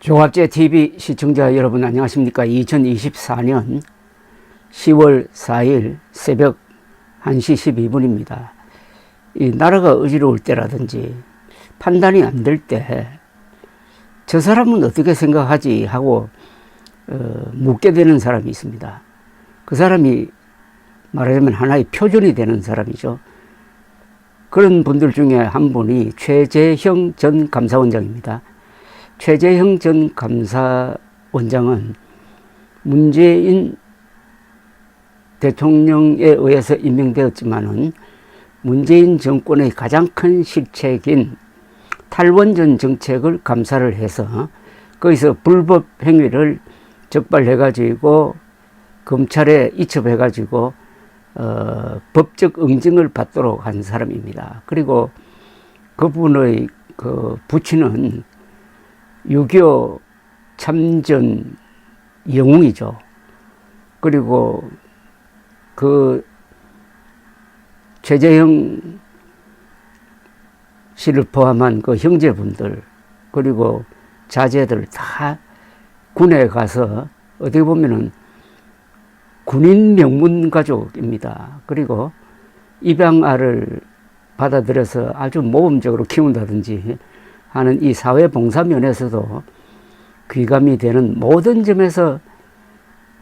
종합제TV 시청자 여러분 안녕하십니까. 2024년 10월 4일 새벽 1시 12분입니다. 이 나라가 어지러울 때라든지 판단이 안 될 때 저 사람은 어떻게 생각하지 하고 묻게 되는 사람이 있습니다. 그 사람이 말하자면 하나의 표준이 되는 사람이죠. 그런 분들 중에 한 분이 최재형 전 감사원장입니다. 최재형 전 감사원장은 문재인 대통령에 의해서 임명되었지만은 문재인 정권의 가장 큰 실책인 탈원전 정책을 감사를 해서 거기서 불법 행위를 적발해가지고 검찰에 이첩해가지고 법적 응징을 받도록 한 사람입니다. 그리고 그분의 그 부친은 6.25 참전 영웅이죠. 그리고 그 최재형 씨를 포함한 그 형제분들 그리고 자제들 다 군에 가서 어떻게 보면은 군인 명문 가족입니다. 그리고 입양아를 받아들여서 아주 모범적으로 키운다든지 하는 이 사회봉사 면에서도 귀감이 되는 모든 점에서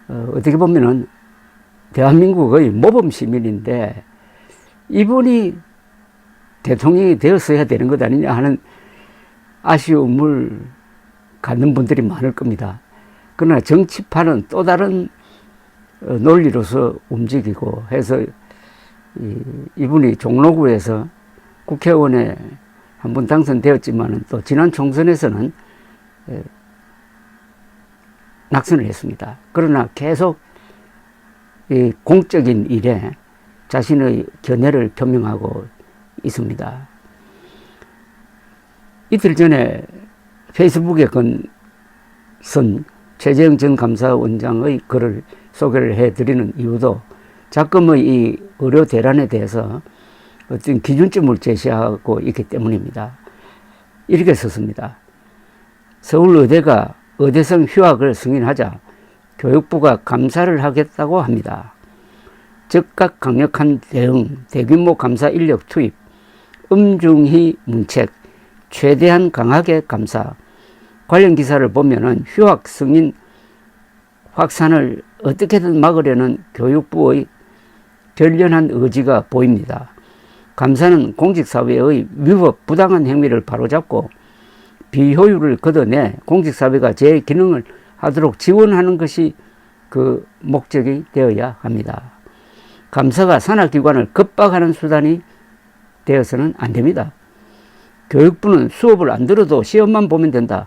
어떻게 보면은 대한민국의 모범 시민인데 이분이 대통령이 되었어야 되는 것 아니냐 하는 아쉬움을 갖는 분들이 많을 겁니다. 그러나 정치판은 또 다른 논리로서 움직이고 해서 이분이 종로구에서 국회의원에 한 번 당선되었지만 또 지난 총선에서는 낙선을 했습니다. 그러나 계속 이 공적인 일에 자신의 견해를 표명하고 있습니다. 이틀 전에 페이스북에 쓴 최재형 전 감사원장의 글을 소개를 해드리는 이유도 작금의 이 의료 대란에 대해서 어떤 기준점을 제시하고 있기 때문입니다. 이렇게 썼습니다. 서울의대가 의대생 휴학을 승인하자 교육부가 감사를 하겠다고 합니다. 즉각 강력한 대응, 대규모 감사 인력 투입, 엄중히 문책, 최대한 강하게 감사. 관련 기사를 보면은 휴학 승인 확산을 어떻게든 막으려는 교육부의 결연한 의지가 보입니다. 감사는 공직사회의 위법 부당한 행위를 바로잡고 비효율을 걷어내 공직사회가 제 기능을 하도록 지원하는 것이 그 목적이 되어야 합니다. 감사가 산하기관을 겁박하는 수단이 되어서는 안 됩니다. 교육부는 수업을 안 들어도 시험만 보면 된다.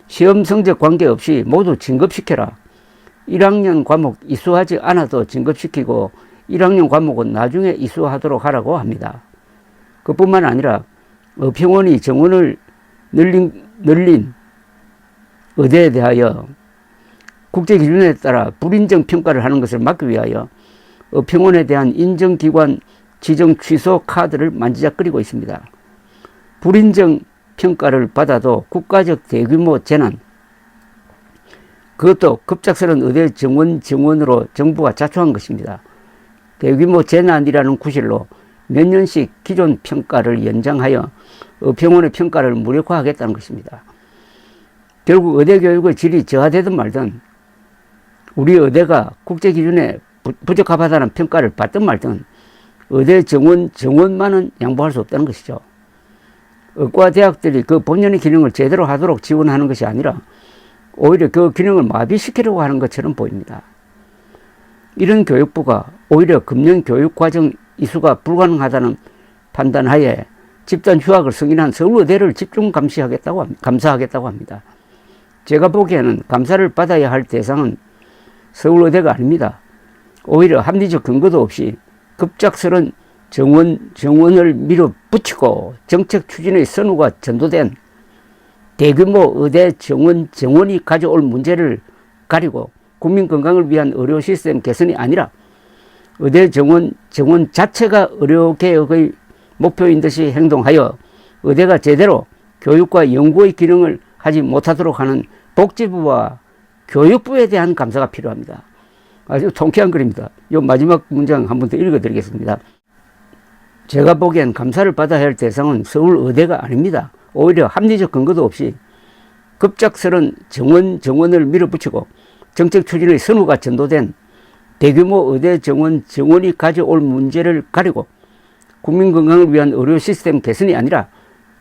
시험 성적 관계없이 모두 진급시켜라. 1학년 과목 이수하지 않아도 진급시키고 1학년 과목은 나중에 이수하도록 하라고 합니다. 그뿐만 아니라 어평원이 정원을 늘린 의대에 대하여 국제기준에 따라 불인정 평가를 하는 것을 막기 위하여 어평원에 대한 인정기관 지정 취소 카드를 만지작거리고 있습니다. 불인정 평가를 받아도 국가적 대규모 재난, 그것도 급작스러운 의대 정원으로 정부가 자초한 것입니다. 대규모 재난이라는 구실로 몇 년씩 기존 평가를 연장하여 어평원의 평가를 무력화하겠다는 것입니다. 결국 의대 교육의 질이 저하되든 말든 우리 의대가 국제기준에 부적합하다는 평가를 받든 말든 의대 정원만은 양보할 수 없다는 것이죠. 의과 대학들이 그 본연의 기능을 제대로 하도록 지원하는 것이 아니라 오히려 그 기능을 마비시키려고 하는 것처럼 보입니다. 이런 교육부가 오히려 금년 교육과정 이수가 불가능하다는 판단하에 집단 휴학을 승인한 서울의대를 집중 감사하겠다고 합니다. 제가 보기에는 감사를 받아야 할 대상은 서울의대가 아닙니다. 오히려 합리적 근거도 없이 급작스런 정원을 밀어붙이고 정책 추진의 선우가 전도된 대규모 의대 정원이 가져올 문제를 가리고 국민 건강을 위한 의료 시스템 개선이 아니라 의대 정원 자체가 의료개혁의 목표인 듯이 행동하여 의대가 제대로 교육과 연구의 기능을 하지 못하도록 하는 복지부와 교육부에 대한 감사가 필요합니다. 아주 통쾌한 글입니다. 이 마지막 문장 한 번 더 읽어드리겠습니다. 제가 보기엔 감사를 받아야 할 대상은 서울의대가 아닙니다. 오히려 합리적 근거도 없이 급작스런 정원을 밀어붙이고 정책 추진의 선호가 전도된 대규모 의대 정원이 가져올 문제를 가리고 국민 건강을 위한 의료 시스템 개선이 아니라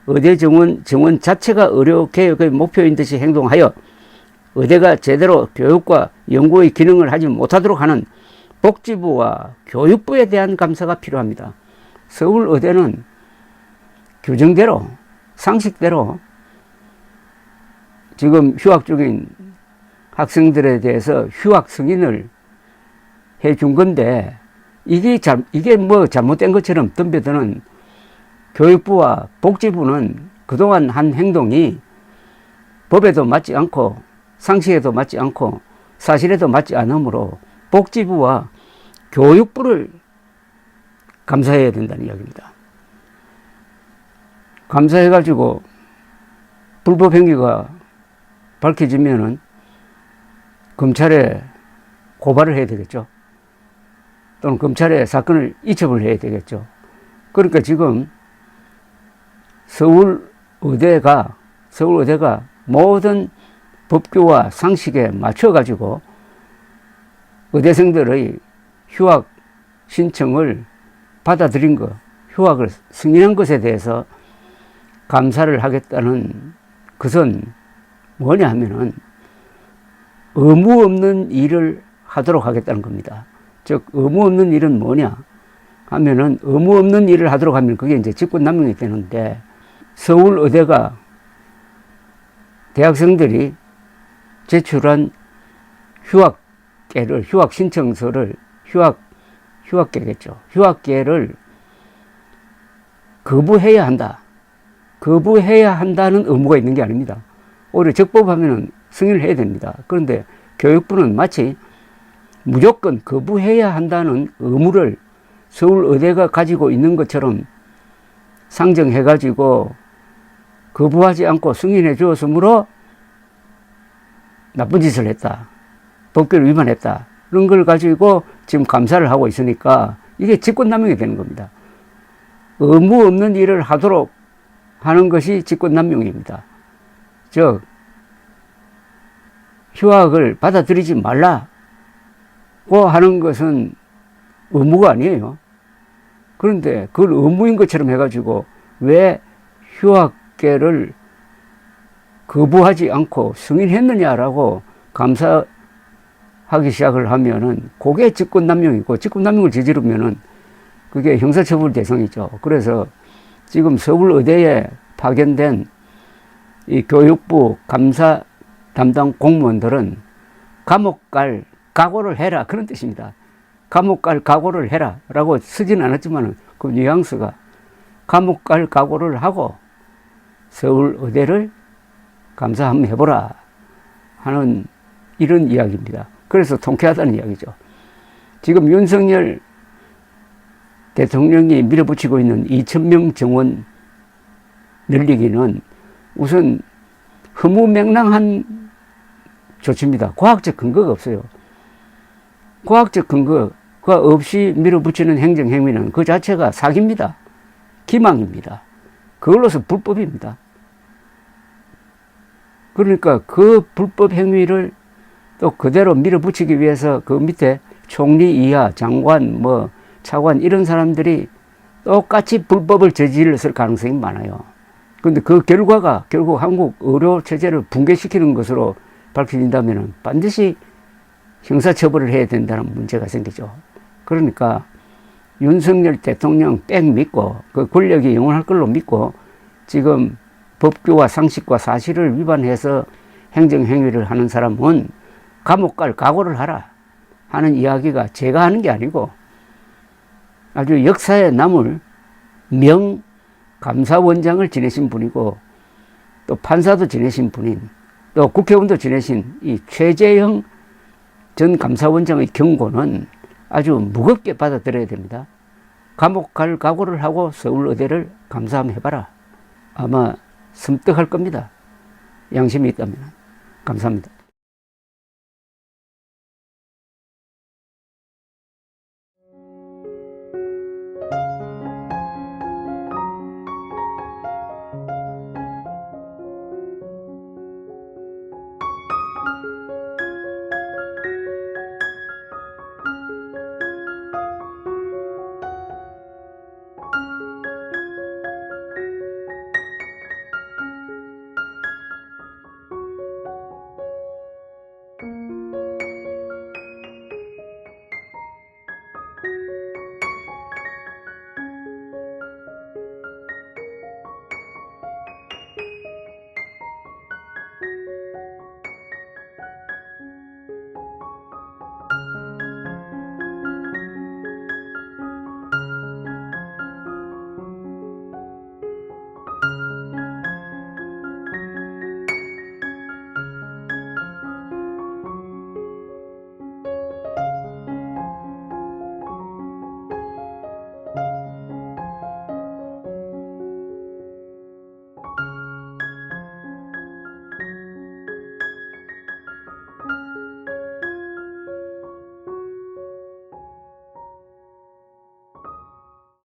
의대 정원 자체가 의료 개혁의 목표인 듯이 행동하여 의대가 제대로 교육과 연구의 기능을 하지 못하도록 하는 복지부와 교육부에 대한 감사가 필요합니다. 서울의대는 규정대로 상식대로 지금 휴학 중인 학생들에 대해서 휴학 승인을 해준 건데 이게 뭐 잘못된 것처럼 덤벼드는 교육부와 복지부는 그동안 한 행동이 법에도 맞지 않고 상식에도 맞지 않고 사실에도 맞지 않으므로 복지부와 교육부를 감사해야 된다는 이야기입니다. 감사해가지고 불법 행위가 밝혀지면은 검찰에 고발을 해야 되겠죠. 또는 검찰에 사건을 이첩을 해야 되겠죠. 그러니까 지금 서울의대가 모든 법규와 상식에 맞춰가지고 의대생들의 휴학 신청을 받아들인 것, 휴학을 승인한 것에 대해서 감사를 하겠다는 것은 뭐냐 하면은 의무 없는 일을 하도록 하겠다는 겁니다. 즉 의무 없는 일은 뭐냐 하면은 의무 없는 일을 하도록 하면 그게 이제 직권남용이 되는데 서울의대가 대학생들이 제출한 휴학 신청서를 휴학계겠죠. 휴학계를 거부해야 한다. 거부해야 한다는 의무가 있는 게 아닙니다. 오히려 적법하면 승인을 해야 됩니다. 그런데 교육부는 마치 무조건 거부해야 한다는 의무를 서울의대가 가지고 있는 것처럼 상정해가지고 거부하지 않고 승인해 주었으므로 나쁜 짓을 했다. 법규를 위반했다. 그런 걸 가지고 지금 감사를 하고 있으니까 이게 직권남용이 되는 겁니다. 의무 없는 일을 하도록 하는 것이 직권남용입니다. 즉 휴학을 받아들이지 말라고 하는 것은 의무가 아니에요. 그런데 그걸 의무인 것처럼 해가지고 왜 휴학계를 거부하지 않고 승인했느냐라고 감사하기 시작을 하면은 그게 직권남용이고 직권남용을 저지르면은 그게 형사처벌 대상이죠. 그래서 지금 서울의대에 파견된 이 교육부 감사 담당 공무원들은 감옥 갈 각오를 해라 그런 뜻입니다. 감옥 갈 각오를 해라 라고 쓰진 않았지만 그 뉘앙스가 감옥 갈 각오를 하고 서울의대를 감사 한번 해보라 하는 이런 이야기입니다. 그래서 통쾌하다는 이야기죠. 지금 윤석열 대통령이 밀어붙이고 있는 2,000명 정원 늘리기는 우선 허무맹랑한 조치입니다. 과학적 근거가 없어요. 과학적 근거가 없이 밀어붙이는 행정행위는 그 자체가 사기입니다. 기망입니다. 그걸로서 불법입니다. 그러니까 그 불법 행위를 또 그대로 밀어붙이기 위해서 그 밑에 총리 이하, 장관, 차관 이런 사람들이 똑같이 불법을 저질렀을 가능성이 많아요. 그런데 그 결과가 결국 한국 의료 체제를 붕괴시키는 것으로 밝혀진다면 반드시 형사처벌을 해야 된다는 문제가 생기죠. 그러니까 윤석열 대통령 백 믿고 그 권력이 영원할 걸로 믿고 지금 법규와 상식과 사실을 위반해서 행정행위를 하는 사람은 감옥 갈 각오를 하라 하는 이야기가 제가 하는 게 아니고 아주 역사에 남을 명 감사원장을 지내신 분이고 또 판사도 지내신 분인 또 국회의원도 지내신 이 최재형 전 감사원장의 경고는 아주 무겁게 받아들여야 됩니다. 감옥 갈 각오를 하고 서울의대를 감사 한번 해봐라. 아마 섬뜩할 겁니다. 양심이 있다면. 감사합니다.